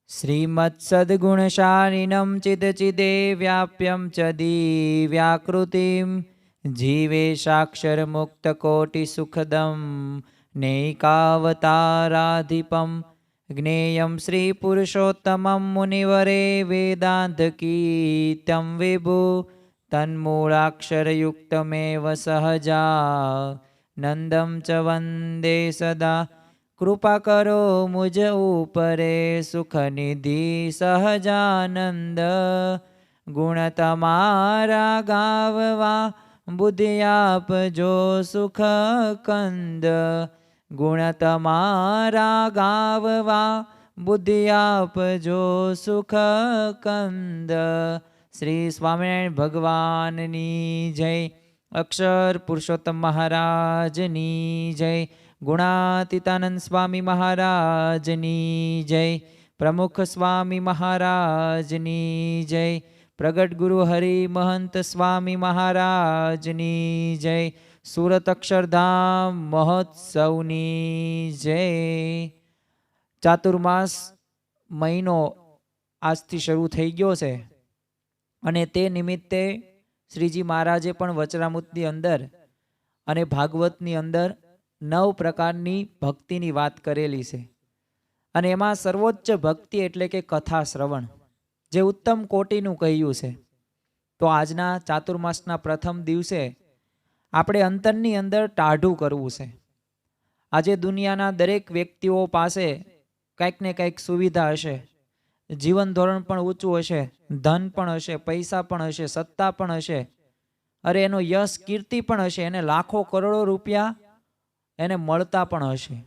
श्रीमत्सद्गुणशालिनं चिदचिदे व्याप्यं च दिव्याकृतिं जीवेशाक्षरमुक्तकोटिसुखदं नैकावताराधिपं ज्ञेयं श्रीपुरुषोत्तमं मुनिवरे वेदान्तकीर्त्यं विभु तन्मूलाक्षरयुक्तमेव सहजा नन्दं च वन्दे सदा। कृपा करो मुझ ऊपरे सुख निधि सहजानंद गुण तमारा गाववा बुद्धि आप जो सुख कंद गुण तमारा गाववा बुद्धि आप जो सुख कंद। श्री स्वामिनारायण भगवाननी जय। अक्षर पुरुषोत्तम महाराजनी जय। गुणातीतानंद स्वामी महाराजनी जय। प्रमुख स्वामी महाराजनी जय। प्रगट गुरु हरि महंत स्वामी महाराजनी जय। सूरत अक्षरधाम महोत्सवनी जय। चातुर्मास महीनो આજથી શરૂ થઈ ગયો છે અને તે નિમિત્તે શ્રીજી મહારાજે પણ વચરામૃતની અંદર અને ભાગવતની અંદર 9 પ્રકારની ભક્તિની વાત કરેલી છે અને એમાં સર્વોચ્ચ ભક્તિ એટલે કે કથા શ્રવણ જે ઉત્તમ કોટીનું કહ્યું છે। તો આજના ચાતુર્માસના પ્રથમ દિવસે આપણે અંતરની અંદર ટાઢું કરવું છે। આજે દુનિયાના દરેક વ્યક્તિઓ પાસે કંઈક ને કંઈક સુવિધા હશે, જીવન ધોરણ પણ ઊંચું હશે, ધન પણ હશે, પૈસા પણ હશે, સત્તા પણ હશે, અરે એનો યશ કીર્તિ પણ હશે, એને લાખો કરોડો રૂપિયા એને મળતા પણ હશે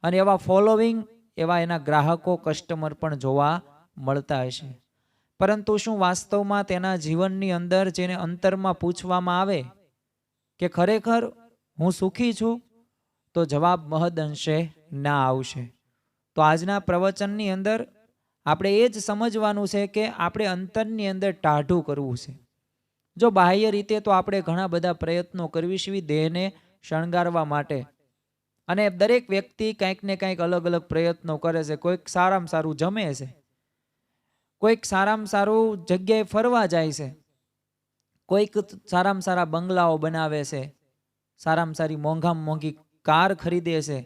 અને એવા ફોલોવિંગ, એવા એના ગ્રાહકો, કસ્ટમર પણ જોવા મળતા હશે। પરંતુ શું વાસ્તવમાં તેના જીવનની અંદર જેને અંતરમાં પૂછવામાં આવે કે ખરેખર હું સુખી છું, તો જવાબ મહદ અંશે ના આવશે। તો આજના પ્રવચનની અંદર આપણે એ જ સમજવાનું છે કે આપણે અંતરની અંદર ટાઢું કરવું છે। જો બાહ્ય રીતે તો આપણે ઘણા બધા પ્રયત્નો કરવીશું દેહને શણગારવા માટે અને દરેક વ્યક્તિ કંઈક ને કંઈક અલગ અલગ પ્રયત્નો કરે છે। કોઈક સારામાં સારું જમે છે, કોઈક સારામાં સારું જગ્યાએ ફરવા જાય છે, કોઈક સારામાં સારા બંગલાઓ બનાવે છે, સારામાં સારી મોંઘામાં મોંઘી કાર ખરીદે છે।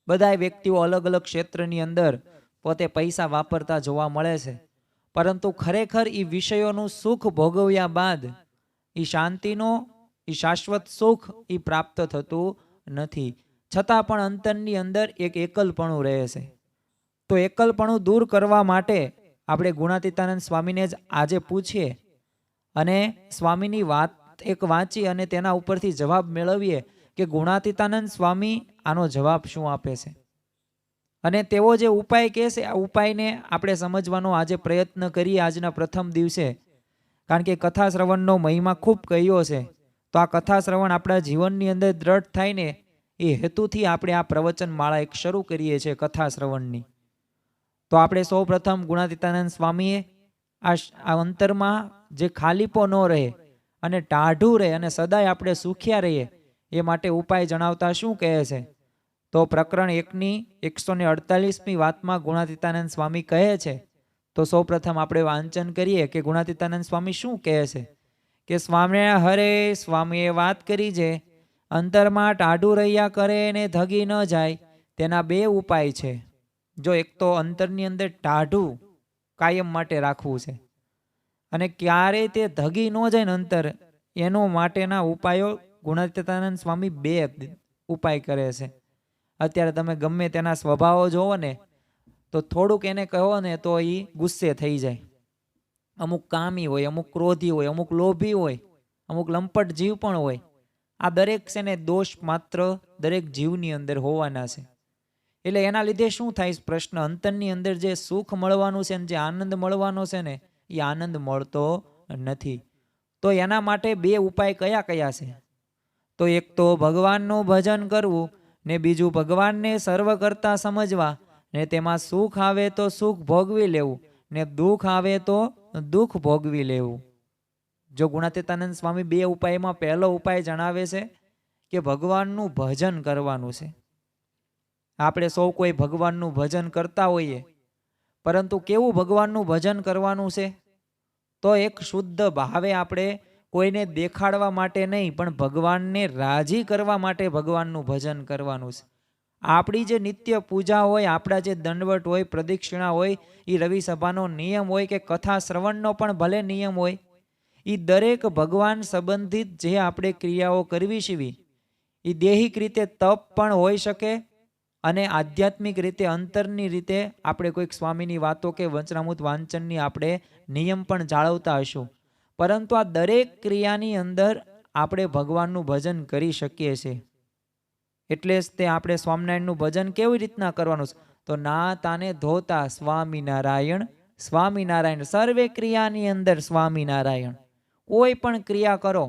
બધા વ્યક્તિઓ અલગ અલગ ક્ષેત્રની અંદર પોતે પૈસા વાપરતા જોવા મળે છે, પરંતુ ખરેખર એ વિષયોનું સુખ ભોગવ્યા બાદ એ શાંતિનો, એ શાશ્વત સુખ એ પ્રાપ્ત થતું નથી। છતાં પણ અંતરની અંદર એક એકલપણું રહે છે। તો એકલપણું દૂર કરવા માટે આપણે ગુણાતીતાનંદ સ્વામીને જ આજે પૂછીએ અને સ્વામીની વાત એક વાંચી અને તેના ઉપરથી જવાબ મેળવીએ કે ગુણાતીતાનંદ સ્વામી આનો જવાબ શું આપે છે અને તેઓ જે ઉપાય કહે છે આ ઉપાયને આપણે સમજવાનો આજે પ્રયત્ન કરીએ આજના પ્રથમ દિવસે। કારણ કે કથા શ્રવણનો મહિમા ખૂબ કહ્યો છે, તો આ કથા શ્રવણ આપણા જીવનની અંદર દ્રઢ થાય ને એ હેતુથી આપણે આ પ્રવચન માળા એક શરૂ કરીએ છીએ કથા શ્રવણની। તો આપણે સૌ પ્રથમ ગુણાતીતાનંદ સ્વામીએ આ અંતરમાં જે ખાલીપો ન રહે અને ટાઢું રહે અને સદાય આપણે સુખ્યા રહીએ એ માટે ઉપાય જણાવતા શું કહે છે? તો પ્રકરણ 1ની 148મી વાતમાં ગુણાતીતાનંદ સ્વામી કહે છે। તો સૌ પ્રથમ આપણે વાંચન કરીએ કે ગુણાતીતાનંદ સ્વામી શું કહે છે કે સ્વામિનારાયણ હરે સ્વામીએ વાત કરી છે અંતરમાં ટાઢું રહ્યા કરે ને ધગી ન જાય તેના 2 ઉપાય છે। જો એક તો અંતરની અંદર ટાઢું કાયમ માટે રાખવું છે અને ક્યારેય તે ધગી ન જાય ને અંતર, એનો માટેના ઉપાયો ગુણાતીતાનંદ સ્વામી 2 ઉપાય કરે છે। અત્યારે તમે ગમે તેના સ્વભાવો જોવો ને તો થોડુંક એને કહો ને તો એ ગુસ્સે થઈ જાય। અમુક કામી હોય, અમુક ક્રોધી હોય, અમુક લોભી હોય, અમુક લંપટ જીવ પણ હોય। આ દરેક છે ને દોષ માત્ર દરેક જીવની અંદર હોવાના છે। એટલે એના લીધે શું થાય? પ્રશ્ન અંતરની અંદર જે સુખ મળવાનું છે ને જે આનંદ મળવાનો છે ને એ આનંદ મળતો નથી। તો એના માટે 2 ઉપાય કયા કયા છે? તો એક તો ભગવાનનું ભજન કરવું ને બીજું ભગવાનને સર્વ કરતા સમજવા ને તેમાં સુખ આવે તો સુખ ભોગવી લેવું ને દુઃખ આવે તો દુઃખ ભોગવી લેવું। જો ગુણાતીતાનંદ સ્વામી 2 ઉપાયમાં પહેલો ઉપાય જણાવે છે કે ભગવાનનું ભજન કરવાનું છે. આપણે સૌ કોઈ ભગવાનનું ભજન કરતા હોઈએ, પરંતુ કેવું ભગવાનનું ભજન કરવાનું છે? તો એક શુદ્ધ ભાવે આપણે કોઈને દેખાડવા માટે નહીં, પણ ભગવાનને રાજી કરવા માટે ભગવાનનું ભજન કરવાનું છે. આપણી જે નિત્ય પૂજા હોય, આપણા જે દંડવટ હોય, પ્રદક્ષિણા હોય, એ રવિ સભાનો નિયમ હોય કે કથા શ્રવણનો પણ ભલે નિયમ હોય, એ દરેક ભગવાન સંબંધિત જે આપણે ક્રિયાઓ કરવી છીએ, એ દૈહિક રીતે તપ પણ હોઈ શકે અને આધ્યાત્મિક રીતે અંતરની રીતે આપણે કોઈક સ્વામીની વાતો કે વચનામૃત વાંચનની આપણે નિયમ પણ જાળવતા હશું, પરંતુ આ દરેક ક્રિયાની અંદર આપણે ભગવાનનું ભજન કરી શકીએ છીએ. એટલે જ તે આપણે સ્વામિનારાયણનું ભજન કેવી રીતના કરવાનું છે? તો ના તાને ધોતા સ્વામિનારાયણ સ્વામિનારાયણ, સર્વે ક્રિયાની અંદર સ્વામિનારાયણ. કોઈ પણ ક્રિયા કરો,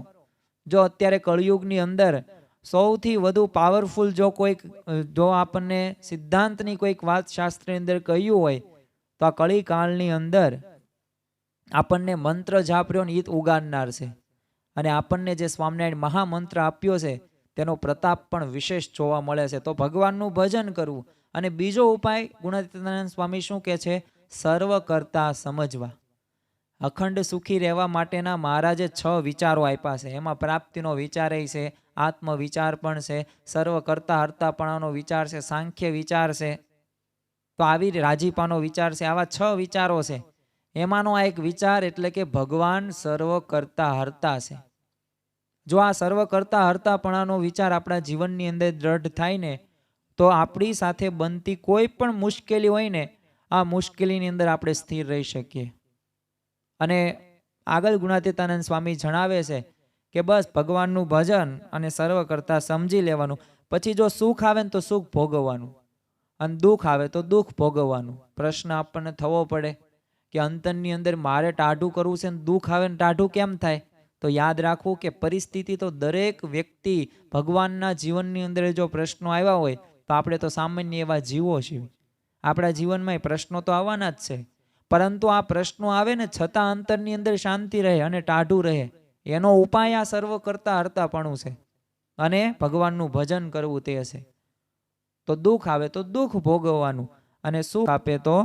જો અત્યારે કળિયુગની અંદર સૌથી વધુ પાવરફુલ જો આપણને સિદ્ધાંતની કોઈક વાત શાસ્ત્રની અંદર કહ્યું હોય તો આ કળી કાળની અંદર આપણને મંત્ર જાપ રહ્યો ને એ જ ઉગાડનાર છે. અને આપણને જે સ્વામિનારાયણ મહામંત્ર આપ્યો છે તેનો પ્રતાપ પણ વિશેષ જોવા મળે છે. તો ભગવાનનું ભજન કરવું. અને બીજો ઉપાય ગુણાતીતાનંદ સ્વામી શું કહે છે? સર્વ કરતા સમજવા. અખંડ સુખી રહેવા માટેના મહારાજે 6 વિચારો આપ્યા છે. એમાં પ્રાપ્તિનો વિચાર છે, આત્મ વિચાર પણ છે, સર્વ કરતા હર્તાપણાનો વિચાર છે, સાંખ્ય વિચાર છે, તો આવી રાજીપાનો વિચાર છે. આવા 6 વિચારો છે. એમાંનો આ એક વિચાર એટલે કે ભગવાન સર્વ કરતા હર્તા છે. જો આ સર્વ કરતા હર્તાપણાનો વિચાર આપણા જીવનની અંદર દ્રઢ થાય ને, તો આપણી સાથે બનતી કોઈ પણ મુશ્કેલી હોય ને, આ મુશ્કેલીની અંદર આપણે સ્થિર રહી શકીએ. અને આગળ ગુણાતીતાનંદ સ્વામી જણાવે છે કે બસ ભગવાનનું ભજન અને સર્વ કરતા સમજી લેવાનું. પછી જો સુખ આવે ને તો સુખ ભોગવવાનું, અને દુઃખ આવે તો દુઃખ ભોગવવાનું. પ્રશ્ન આપણને થવો પડે કે અંતરની અંદર મારે ટાઢું કરવું છે ને દુઃખ આવે ને ટાઢું કેમ થાય? તો યાદ રાખવું કે પરિસ્થિતિ તો દરેક વ્યક્તિ ભગવાનના જીવનની અંદર જો પ્રશ્નો આવ્યા હોય તો આપણે તો સામાન્ય એવા જીવો છીએ. આપણા જીવનમાં પ્રશ્નો તો આવવાના જ છે, પરંતુ આ પ્રશ્નો આવે ને છતાં અંતરની અંદર શાંતિ રહે અને ટાઢું રહે, એનો ઉપાય આ સર્વ કરતા હર્તાપણું છે અને ભગવાનનું ભજન કરવું તે છે. તો દુઃખ આવે તો દુઃખ ભોગવવાનું અને સુખ આપે તો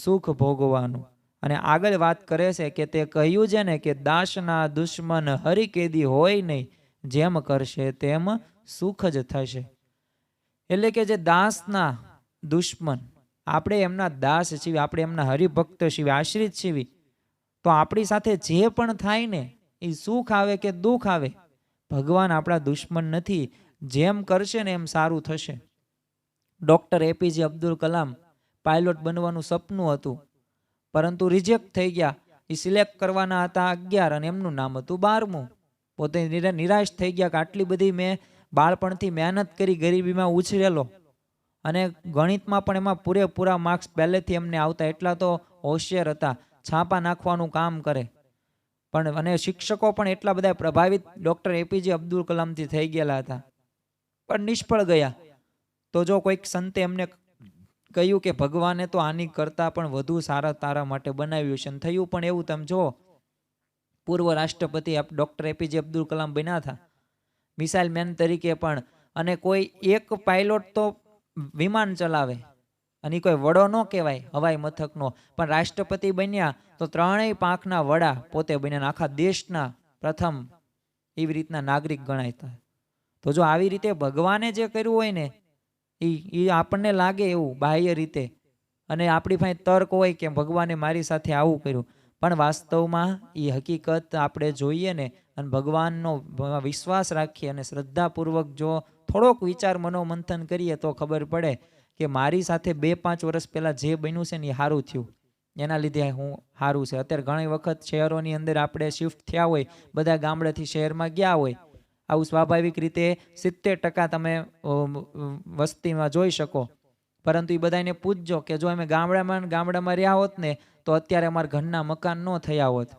સુખ ભોગવવાનું. અને આગળ વાત કરે છે કે તે કહ્યું છે ને કે દાસના દુશ્મન હરિકેદી હોય નહીં, જેમ કરશે તેમ સુખ જ થશે. એટલે કે જે દાસના દુશ્મન, આપણે એમના દાસ છીએ, આપણે એમના હરિભક્ત છીએ, આશ્રિત છીએ, તો આપણી સાથે જે પણ થાય ને એ સુખ આવે કે દુઃખ આવે, ભગવાન આપણા દુશ્મન નથી. જેમ કરશે ને એમ સારું થશે. Doctor APJ Abdul Kalam pilot બનવાનું સપનું હતું, પરંતુ રિજેક્ટ થઈ ગયા. એ સિલેક્ટ કરવાના હતા 11 અને એમનું નામ હતું 12મું. પોતે નિરાશ થઈ ગયા કે આટલી બધી મેં બાળપણથી મહેનત કરી, ગરીબીમાં ઉછરેલો, અને ગણિતમાં પણ એમાં પૂરેપૂરા માર્ક્સ પહેલેથી એમને આવતા, એટલા તો હોશિયાર હતા, છાપા નાખવાનું કામ કરે. પણ અને શિક્ષકો પણ એટલા બધા પ્રભાવિત ડૉક્ટર એપીજે અબ્દુલ કલામથી થઈ ગયેલા હતા, પણ નિષ્ફળ ગયા. તો જો કોઈક સંતે એમને કહ્યું કે ભગવાને તો આની કરતાં પણ વધુ સારા તારા માટે બનાવ્યું છે, અને થયું પણ એવું. તમે જો પૂર્વ રાષ્ટ્રપતિ ડૉક્ટર એપીજે અબ્દુલ કલામ બન્યા હતા, મિસાઇલ મેન તરીકે પણ. અને કોઈ એક પાયલોટ તો વિમાન ચલાવે અને કોઈ વડો ન કહેવાય હવાઈ મથકનો, પણ રાષ્ટ્રપતિ બન્યા તો 3 પાંખના વડા પોતે બન્યા, આખા દેશના પ્રથમ એવી રીતના નાગરિક ગણાયતા. તો જો આવી રીતે ભગવાને જે કર્યું હોય ને એ આપણને લાગે એવું બાહ્ય રીતે, અને આપણી પાસે તર્ક હોય કે ભગવાને મારી સાથે આવું કર્યું, પણ વાસ્તવમાં એ હકીકત આપણે જોઈએ ને અને ભગવાનનો વિશ્વાસ રાખીએ અને શ્રદ્ધાપૂર્વક જો થોડોક વિચાર મનોમંથન કરીએ તો ખબર પડે કે મારી સાથે 2-5 વર્ષ પહેલાં જે બન્યું છે ને એ સારું થયું, એના લીધે હું સારું છે. અત્યારે ઘણી વખત શહેરોની અંદર આપણે શિફ્ટ થયા હોય, બધા ગામડેથી શહેરમાં ગયા હોય, આવું સ્વાભાવિક રીતે 70% તમે વસ્તીમાં જોઈ શકો. પરંતુ એ બધાને પૂછજો કે જો અમે ગામડામાં રહ્યા હોત ને તો અત્યારે અમારા ઘરના મકાન ન થયા હોત,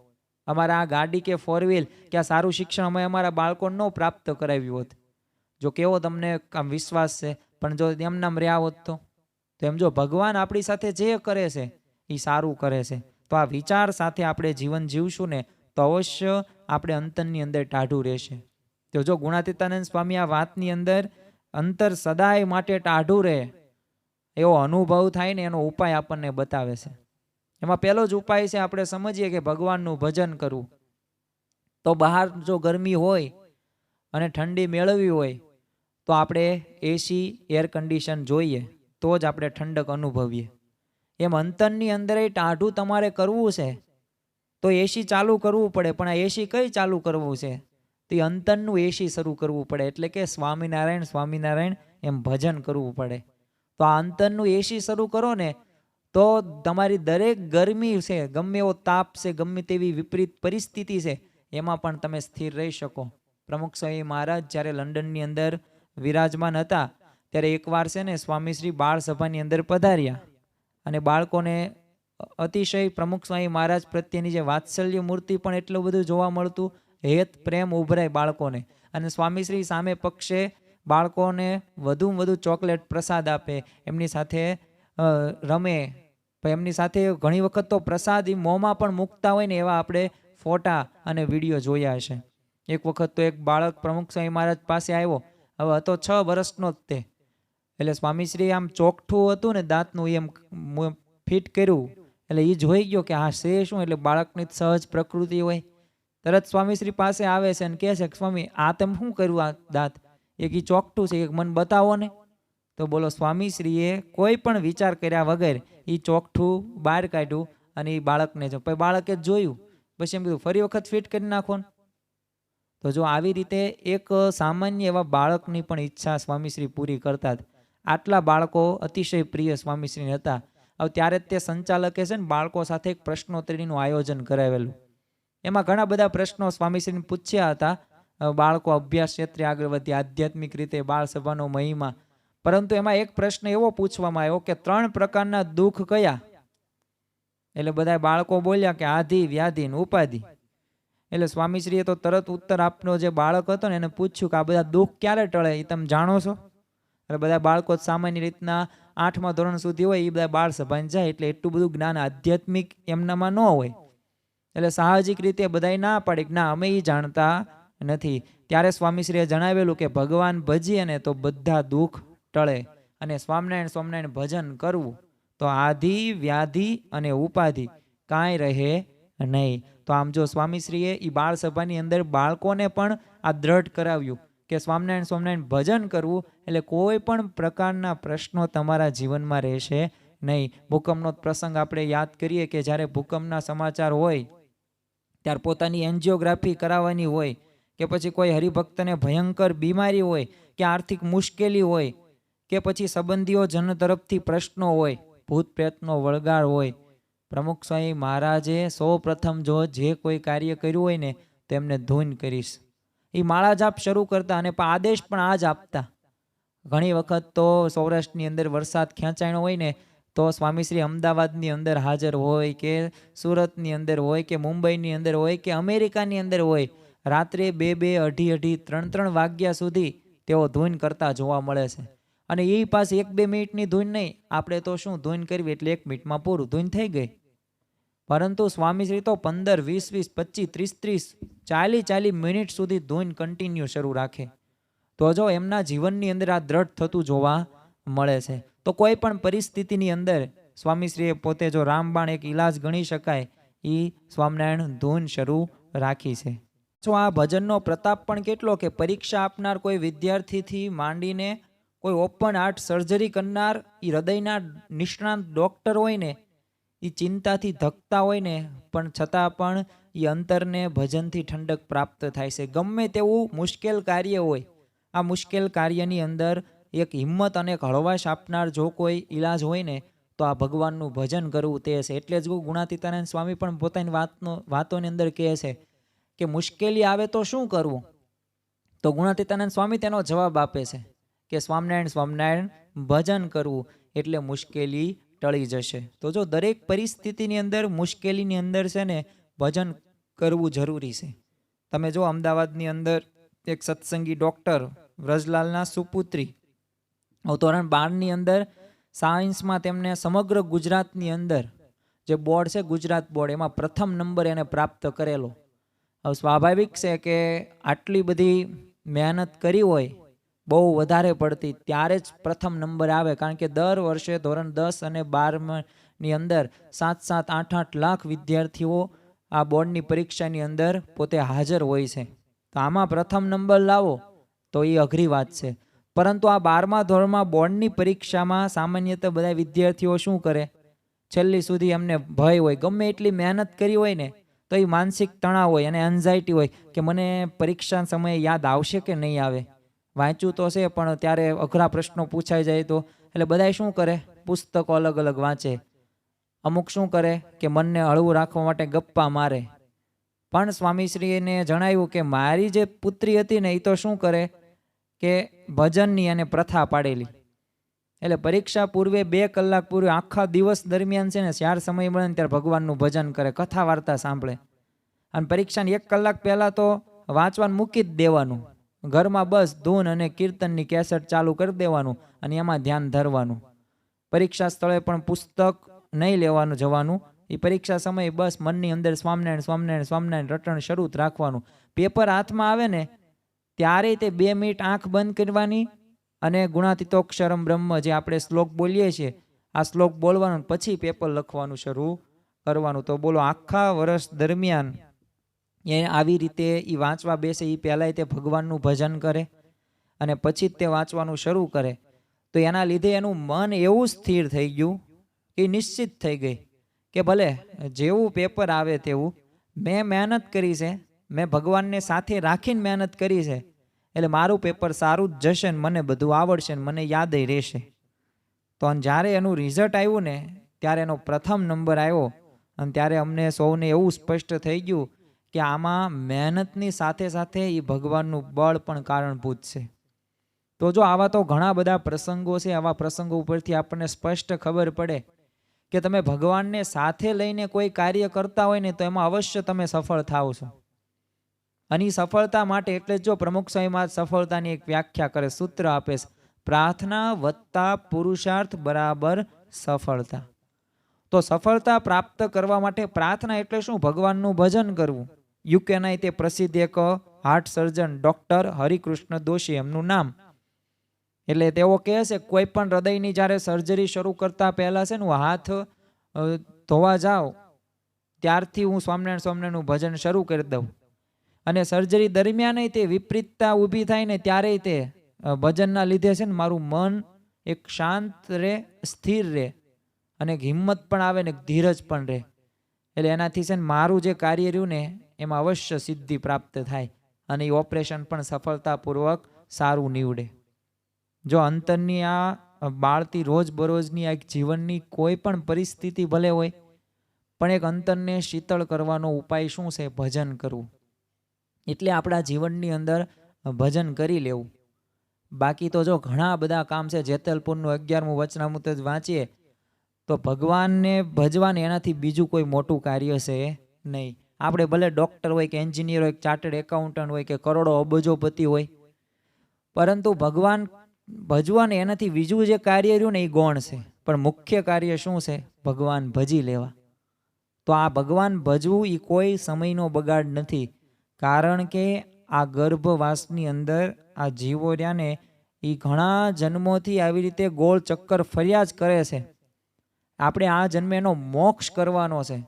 અમારા આ ગાડી કે 4 વ્હીલ કે આ સારું શિક્ષણ અમે અમારા બાળકોને ન પ્રાપ્ત કરાવ્યું હોત. જો કેવો તમને આમ વિશ્વાસ છે, પણ જો એમનામ રહ્યા હોત તો એમ જો ભગવાન આપણી સાથે જે કરે છે એ સારું કરે છે. તો આ વિચાર સાથે આપણે જીવન જીવશું ને તો અવશ્ય આપણે અંતરની અંદર ટાઢું રહેશે. તો જો ગુણાતીતાનંદ સ્વામી આ વાતની અંદર અંતર સદાય માટે ટાઢું રહે એવો અનુભવ થાય ને એનો ઉપાય આપણને બતાવે છે. એમાં પહેલો જ ઉપાય છે આપણે સમજીએ કે ભગવાનનું ભજન કરવું. તો બહાર જો ગરમી હોય અને ઠંડી મેળવવી હોય તો આપણે એસી એર કન્ડિશન જોઈએ તો જ આપણે ઠંડક અનુભવીએ. એમ અંતરની અંદર ટાઢું તમારે કરવું છે તો એસી ચાલુ કરવું પડે. પણ આ એસી કઈ ચાલુ કરવું છે? તો અંતરનું એસી શરૂ કરવું પડે. એટલે કે સ્વામિનારાયણ સ્વામિનારાયણ એમ ભજન કરવું પડે. તો આ અંતરનું એસી શરૂ કરો ને તો તમારી દરેક ગરમી છે, ગમે એવો તાપ છે, ગમે તેવી વિપરીત પરિસ્થિતિ છે, એમાં પણ તમે સ્થિર રહી શકો. પ્રમુખ સ્વામી મહારાજ જ્યારે લંડનની અંદર વિરાજમાન હતા ત્યારે એકવાર છે ને સ્વામીશ્રી બાળ સભાની અંદર પધાર્યા અને બાળકોને અતિશય પ્રમુખ સ્વામી મહારાજ પ્રત્યેની જે વાત્સલ્ય મૂર્તિ પણ એટલું બધું જોવા મળતું, હેત પ્રેમ ઉભરાય બાળકોને. અને સ્વામીશ્રી સામે પક્ષે બાળકોને વધુમાં વધુ ચોકલેટ પ્રસાદ આપે, એમની સાથે રમે, એમની સાથે ઘણી વખત તો પ્રસાદ એ મોંમાં પણ મૂકતા હોય ને એવા આપણે ફોટા અને વિડીયો જોયા છે. એક વખત તો એક બાળક પ્રમુખ સ્વામી મહારાજ પાસે આવ્યો, હવે હતો 6 વર્ષનો જ તે. એટલે સ્વામીશ્રી આમ ચોકઠું હતું ને દાંતનું એમ ફિટ કર્યું એટલે એ જોઈ ગયો કે આ છે શું. એટલે બાળકની સહજ પ્રકૃતિ હોય, તરત સ્વામીશ્રી પાસે આવે છે અને કહે છે કે સ્વામી આ તમે શું કર્યું આ દાંત? એક એ ચોકઠું છે, એક મને બતાવો ને. તો બોલો સ્વામીશ્રીએ કોઈ પણ વિચાર કર્યા વગર એ ચોકઠું બહાર કાઢ્યું અને એ બાળકને જો પછી બાળકે જોયું, પછી એમ કીધું ફરી વખત ફિટ કરી નાખો ને. તો જો આવી રીતે એક સામાન્ય એવા બાળકની પણ ઈચ્છા સ્વામીશ્રી પૂરી કરતા. આટલા બાળકો અતિશય પ્રિય સ્વામીશ્રીને હતા. હવે ત્યારે જ તે સંચાલકે છે ને બાળકો સાથે એક પ્રશ્નોત્તરીનું આયોજન કરાવેલું. એમાં ઘણા બધા પ્રશ્નો સ્વામીશ્રીને પૂછ્યા હતા. બાળકો અભ્યાસ ક્ષેત્રે આગળ વધ્યા, આધ્યાત્મિક રીતે બાળ સભાનો મહિમા. પરંતુ એમાં એક પ્રશ્ન એવો પૂછવામાં આવ્યો કે 3 પ્રકારના દુઃખ કયા? એટલે બધા બાળકો બોલ્યા કે આધિ, વ્યાધિ ને ઉપાધિ. એટલે સ્વામીશ્રીએ તો તરત ઉત્તર આપનો જે બાળક હતો ને એને પૂછ્યું કે આ બધા દુઃખ ક્યારે ટળે, એ તમે જાણો છો? એટલે બધા બાળકો સામાન્ય રીતના 8મા ધોરણ સુધી હોય એ બધા બાળ સભાને જાય એટલે એટલું બધું જ્ઞાન આધ્યાત્મિક એમનામાં ન હોય. એટલે સાહજિક રીતે બધાય ના પાડે કે ના અમે એ જાણતા નથી. ત્યારે સ્વામીશ્રીએ જણાવેલું કે ભગવાન ભજીએ ને તો બધા દુઃખ ટળે અને સ્વામિનારાયણ સ્વામિનારાયણ ભજન કરવું તો આધિ, વ્યાધિ અને ઉપાધિ કાંઈ રહે નહીં. તો આમ જો સ્વામીશ્રીએ એ બાળ સભાની અંદર બાળકોને પણ આ દ્રઢ કરાવ્યું કે સ્વામિનારાયણ સ્વામિનારાયણ ભજન કરવું એટલે કોઈ પણ પ્રકારના પ્રશ્નો તમારા જીવનમાં રહેશે નહીં. ભૂકંપનો પ્રસંગ આપણે યાદ કરીએ કે જ્યારે ભૂકંપના સમાચાર હોય ત્યારે પોતાની એન્જિયોગ્રાફી કરાવવાની હોય કે પછી કોઈ હરિભક્તને ભયંકર બીમારી હોય કે આર્થિક મુશ્કેલી હોય કે પછી સંબંધીઓ જન તરફથી પ્રશ્નો હોય, ભૂત પ્રેતનો વળગાડ હોય, પ્રમુખ સ્વામી મહારાજે સૌ પ્રથમ જો જે કોઈ કાર્ય કર્યું હોય ને તો એમને ધૂન કરીશ. એ માળા જાપ શરૂ કરતા અને આદેશ પણ આ જ આપતા. ઘણી વખત તો સૌરાષ્ટ્રની અંદર વરસાદ ખેંચાણો હોય ને તો સ્વામીશ્રી અમદાવાદની અંદર હાજર હોય કે સુરતની અંદર હોય કે મુંબઈની અંદર હોય કે અમેરિકાની અંદર હોય, રાત્રે 2-2, 2:30, 3-3 વાગ્યા સુધી તેઓ ધૂન કરતા જોવા મળે છે. અને એ પાસે 1-2 મિનિટની ધૂન નહીં, આપણે તો શું ધૂન કરવી એટલે 1 મિનિટમાં પૂરું ધૂન થઈ ગઈ. પરંતુ સ્વામીશ્રી તો 15, 20, 25, 30, 40 મિનિટ સુધી ધૂન કન્ટિન્યુ શરૂ રાખે. તો જો એમના જીવનની અંદર આ દ્રઢ થતું જોવા મળે છે. તો કોઈ પણ પરિસ્થિતિની અંદર સ્વામીશ્રીએ પોતે જો રામબાણ એક ઈલાજ ગણી શકાય એ સ્વામિનારાયણ ધૂન શરૂ રાખી છે. તો આ ભજનનો પ્રતાપ પણ કેટલો કે પરીક્ષા આપનાર કોઈ વિદ્યાર્થીથી માંડીને કોઈ ઓપન હાર્ટ સર્જરી કરનાર એ હૃદયના નિષ્ણાંત ડૉક્ટર હોય ને એ ચિંતાથી ધકતા હોય ને પણ છતાં પણ એ અંતરને ભજનથી ઠંડક પ્રાપ્ત થાય છે. ગમે તેવું મુશ્કેલ કાર્ય હોય, આ મુશ્કેલ કાર્યની અંદર એક હિંમત અને એક હળવાશ આપનાર જો કોઈ ઈલાજ હોય ને તો આ ભગવાનનું ભજન કરવું તે છે. એટલે જ ગુણાતીતાનંદ સ્વામી પણ પોતાની વાતોની અંદર કહે છે કે મુશ્કેલી આવે તો શું કરવું? તો ગુણાતીતાનંદ સ્વામી તેનો જવાબ આપે છે કે સ્વામિનારાયણ સ્વામિનારાયણ ભજન કરવું એટલે મુશ્કેલી ટળી જશે. તો જો દરેક પરિસ્થિતિની અંદર મુશ્કેલીની અંદર છે ને ભજન કરવું જરૂરી છે. તમે જો અમદાવાદની અંદર એક સત્સંગી ડૉક્ટર વ્રજલાલના સુપુત્રી ધોરણ 12ની અંદર સાયન્સમાં તેમને સમગ્ર ગુજરાતની અંદર જે બોર્ડ છે ગુજરાત બોર્ડ એમાં પ્રથમ નંબર એને પ્રાપ્ત કરેલો. હવે સ્વાભાવિક છે કે આટલી બધી મહેનત કરી હોય બહુ વધારે પડતી, ત્યારે જ પ્રથમ નંબર આવે. કારણ કે દર વર્ષે ધોરણ 10 અને 12ની અંદર 7-7, 8-8 લાખ વિદ્યાર્થીઓ આ બોર્ડની પરીક્ષાની અંદર પોતે હાજર હોય છે. તો આમાં પ્રથમ નંબર લાવો તો એ અઘરી વાત છે. પરંતુ આ 12મા ધોરણમાં બોર્ડની પરીક્ષામાં સામાન્યતઃ બધા વિદ્યાર્થીઓ શું કરે, છેલ્લી સુધી એમને ભય હોય, ગમે એટલી મહેનત કરી હોય ને તો એ માનસિક તણાવ હોય અને એન્ઝાયટી હોય કે મને પરીક્ષા સમયે યાદ આવશે કે નહીં આવે. વાંચ્યું તો છે પણ ત્યારે અઘરા પ્રશ્નો પૂછાઈ જાય તો, એટલે બધાય શું કરે, પુસ્તકો અલગ અલગ વાંચે. અમુક શું કરે કે મનને હળવું રાખવા માટે ગપ્પા મારે. પણ સ્વામીશ્રીને જણાવ્યું કે મારી જે પુત્રી હતી ને એ તો શું કરે કે ભજનની અને પ્રથા પાડેલી. એટલે પરીક્ષા પૂર્વે 2 કલાક પૂર્વે આખા દિવસ દરમિયાન છે ને ચાર સમય મળે ને ત્યારે ભગવાનનું ભજન કરે, કથા વાર્તા સાંભળે. અને પરીક્ષાની 1 કલાક પહેલાં તો વાંચવાનું મૂકી જ દેવાનું. ઘરમાં બસ ધૂન અને કીર્તનની કેસેટ ચાલુ કરી દેવાનું અને એમાં ધ્યાન ધરવાનું. પરીક્ષા સ્થળે પણ પુસ્તક નહીં લેવાનું જવાનું. એ પરીક્ષા સમયે બસ મનની અંદર સ્વામિનારાયણ સ્વામિનારાયણ સ્વામિનારાયણ રટણ શરૂ જ રાખવાનું. પેપર હાથમાં આવે ને ત્યારે તે 2 મિનિટ આંખ બંધ કરવાની અને ગુણાતીતોક્ષરમ બ્રહ્મ જે આપણે શ્લોક બોલીએ છીએ આ શ્લોક બોલવાનું, પછી પેપર લખવાનું શરૂ કરવાનું. તો બોલો, આખા વર્ષ દરમિયાન એ આવી રીતે એ વાંચવા બેસે એ પહેલાંય તે ભગવાનનું ભજન કરે અને પછી જ તે વાંચવાનું શરૂ કરે. તો એના લીધે એનું મન એવું સ્થિર થઈ ગયું કે નિશ્ચિત થઈ ગઈ કે ભલે જેવું પેપર આવે તેવું, મેં મહેનત કરી છે, મેં ભગવાનને સાથે રાખીને મહેનત કરી છે, એટલે મારું પેપર સારું જ જશે ને મને બધું આવડશે ને મને યાદય રહેશે. તો જ્યારે એનું રિઝલ્ટ આવ્યું ને ત્યારે એનો પ્રથમ નંબર આવ્યો અને ત્યારે અમને સૌને એવું સ્પષ્ટ થઈ ગયું કે આમાં મહેનતની સાથે સાથે એ ભગવાનનું બળ પણ કારણભૂત છે. તો જો આવા તો ઘણા બધા પ્રસંગો છે, આવા પ્રસંગો ઉપરથી આપણને સ્પષ્ટ ખબર પડે કે તમે ભગવાનને સાથે લઈને કોઈ કાર્ય કરતા હોય ને તો એમાં અવશ્ય તમે સફળ થાવ છો. અને સફળતા માટે એટલે જો પ્રમુખ સ્વામી સફળતાની એક વ્યાખ્યા કરે, સૂત્ર આપે છે, પ્રાર્થના વત્તા પુરુષાર્થ બરાબર સફળતા. તો સફળતા પ્રાપ્ત કરવા માટે પ્રાર્થના એટલે શું? ભગવાનનું ભજન કરવું. યુકેના તે પ્રસિદ્ધ એક heart surgeon doctor Harikrishna Doshi એમનું નામ. એટલે તેઓ કહે છે કોઈ પણ હૃદયની જ્યારે સર્જરી શરૂ કરતા પહેલા છે ને હું હાથ ધોવા જાઉં ત્યારથી હું સ્વામિનારાયણ સ્વામિનારાયણનું ભજન શરૂ કરી દઉં. અને સર્જરી દરમિયાન તે વિપરીતતા ઊભી થાય ને ત્યારે તે ભજનના લીધે છે ને મારું મન એક શાંત રહે, સ્થિર રહે અને હિંમત પણ આવે ને ધીરજ પણ રહે. એટલે એનાથી છે ને મારું જે કાર્ય રહ્યું ને એમાં અવશ્ય સિદ્ધિ પ્રાપ્ત થાય અને એ ઓપરેશન પણ સફળતાપૂર્વક સારું નીવડે. જો અંતરની આ બાળતી રોજબરોજની આ જીવનની કોઈ પણ પરિસ્થિતિ ભલે હોય પણ એક અંતરને શીતળ કરવાનો ઉપાય શું છે? ભજન કરવું. એટલે આપણા જીવનની અંદર ભજન કરી લેવું. બાકી તો જો ઘણા બધા કામ છે. જેતલપુરનું 11મું વચનામૃત જ વાંચીએ તો ભગવાનને ભજવાને એનાથી બીજું કોઈ મોટું કાર્ય છે નહીં. આપણે ભલે ડૉક્ટર હોય કે એન્જિનિયર હોય કે ચાર્ટર્ડ એકાઉન્ટન્ટ હોય કે કરોડો અબજોપતિ હોય, પરંતુ ભગવાન ભજવાને એનાથી બીજું જે કાર્ય રહ્યું ને એ ગૌણ છે. પણ મુખ્ય કાર્ય શું છે? ભગવાન ભજી લેવા. તો આ ભગવાન ભજવું એ કોઈ સમયનો બગાડ નથી. કારણ કે આ ગર્ભવાસની અંદર આ જીવો રહ્યા ને એ ઘણા જન્મોથી આવી રીતે ગોળ ચક્કર ફર્યા જ કરે છે. આપણે આ જન્મે એનો મોક્ષ કરવાનો છે.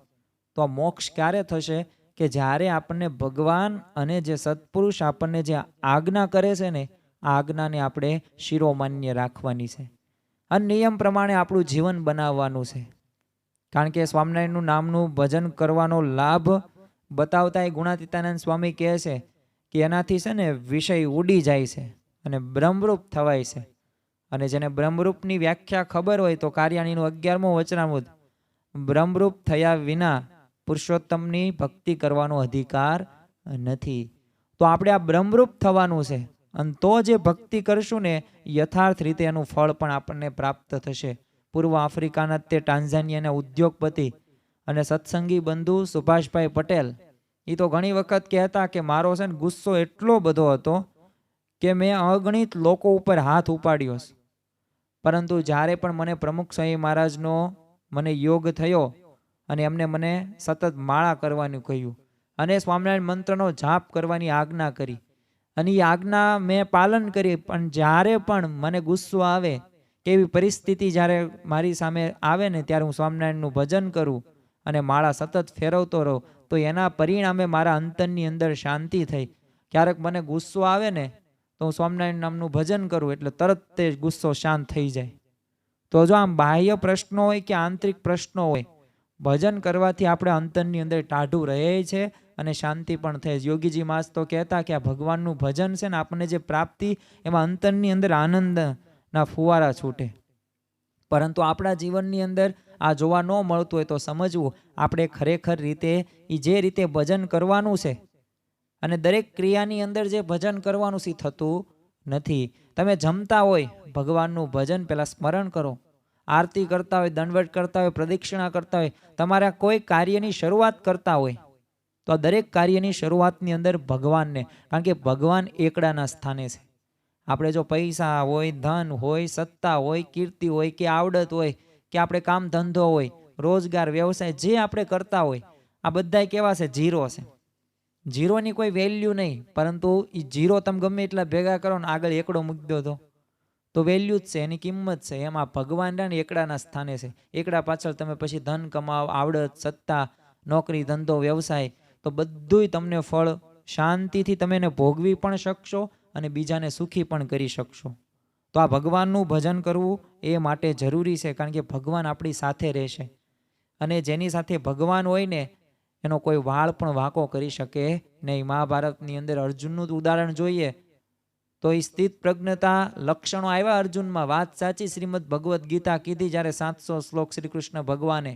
તો આ મોક્ષ ક્યારે થશે? કે જ્યારે આપણને ભગવાન અને જે સત્પુરુષ આપણને જે આજ્ઞા કરે છે ને આ આજ્ઞાને આપણે શિરોમાન્ય રાખવાની છે અને નિયમ પ્રમાણે આપણું જીવન બનાવવાનું છે. કારણ કે સ્વામિનારાયણનું નામનું ભજન કરવાનો લાભ બતાવતા એ ગુણાતીતાનંદ સ્વામી કહે છે કે એનાથી છે ને વિષય ઉડી જાય છે અને બ્રહ્મરૂપ થવાય છે. અને જેને બ્રહ્મરૂપની વ્યાખ્યા ખબર હોય તો કાર્યાણીનું 11મું વચનામૃત, બ્રહ્મરૂપ થયા વિના પુરુષોત્તમની ભક્તિ કરવાનો અધિકાર નથી. તો આપણે આ બ્રહ્મરૂપ થવાનું છે અને તો જે ભક્તિ કરશું ને યથાર્થ રીતે એનું ફળ પણ આપણને પ્રાપ્ત થશે. પૂર્વ આફ્રિકાના તે ટાન્ઝાનિયાના ઉદ્યોગપતિ અને સત્સંગી બંધુ સુભાષભાઈ પટેલ એ તો ઘણી વખત કહેતા કે મારો છે ને ગુસ્સો એટલો બધો હતો કે મેં અગણિત લોકો ઉપર હાથ ઉપાડ્યો છે. પરંતુ જ્યારે પણ મને પ્રમુખ સ્વામી મહારાજનો મને યોગ થયો અને એમને મને સતત માળા કરવાનું કહ્યું અને સ્વામિનારાયણ મંત્રનો જાપ કરવાની આજ્ઞા કરી અને એ આજ્ઞા મેં પાલન કરી, પણ જ્યારે પણ મને ગુસ્સો આવે, કેવી પરિસ્થિતિ જ્યારે મારી સામે આવે ને, ત્યારે હું સ્વામિનારાયણનું ભજન કરું અને માળા સતત ફેરવતો રહું, તો એના પરિણામે મારા અંતરની અંદર શાંતિ થઈ. ક્યારેક મને ગુસ્સો આવે ને તો હું સ્વામિનારાયણ નામનું ભજન કરું એટલે તરત તે ગુસ્સો શાંત થઈ જાય. તો જો આમ બાહ્ય પ્રશ્નો હોય કે આંતરિક પ્રશ્નો હોય, ભજન કરવાથી આપણે અંતરની અંદર ટાઢું રહે છે અને શાંતિ પણ થાય. યોગીજી મહારાજ તો કહેતા કે આ ભગવાનનું ભજન છે ને, આપણને જે પ્રાપ્તિ, એમાં અંતરની અંદર આનંદના ફુવારા છૂટે. પરંતુ આપણા જીવનની અંદર આ જોવા ન મળતું હોય તો સમજવું, આપણે ખરેખર રીતે એ જે રીતે ભજન કરવાનું છે, અને દરેક ક્રિયાની અંદર જે ભજન કરવાનું છે થતું નથી. તમે જમતા હોય, ભગવાનનું ભજન પહેલાં સ્મરણ કરો. આરતી કરતા હોય, દંડવત કરતા હોય, પ્રદક્ષિણા કરતા હોય, તમારા કોઈ કાર્યની શરૂઆત કરતા હોય, તો આ દરેક કાર્યની શરૂઆતની અંદર ભગવાનને, કારણ કે ભગવાન એકડાના સ્થાને છે. આપણે જો પૈસા હોય, ધન હોય, સત્તા હોય, કીર્તિ હોય કે આવડત હોય કે આપણે કામ ધંધો હોય, રોજગાર, વ્યવસાય જે આપણે કરતા હોય, આ બધા કેવા છે? ઝીરો છે. ઝીરોની કોઈ વેલ્યુ નહીં, પરંતુ એ ઝીરો તમે ગમે એટલા ભેગા કરો ને આગળ એકડો મૂકી દો તો વેલ્યુ જ છે, એની કિંમત છે. એમાં ભગવાન ને એકડાના સ્થાને છે. એકડા પાછળ તમે પછી ધન કમાવ, આવડત, સત્તા, નોકરી, ધંધો, વ્યવસાય, તો બધુંય તમને ફળ શાંતિથી તમે એને ભોગવી પણ શકશો અને બીજાને સુખી પણ કરી શકશો. તો આ ભગવાનનું ભજન કરવું એ માટે જરૂરી છે, કારણ કે ભગવાન આપણી સાથે રહેશે, અને જેની સાથે ભગવાન હોય ને એનો કોઈ વાળ પણ વાંકો કરી શકે નહીં. મહાભારતની અંદર અર્જુનનું ઉદાહરણ જોઈએ તો એ સ્થિત પ્રજ્ઞતા લક્ષણો આવ્યા અર્જુનમાં. વાત સાચી, શ્રીમદ ભગવદ્ ગીતા કીધી જ્યારે 700 શ્લોક શ્રી કૃષ્ણ ભગવાને,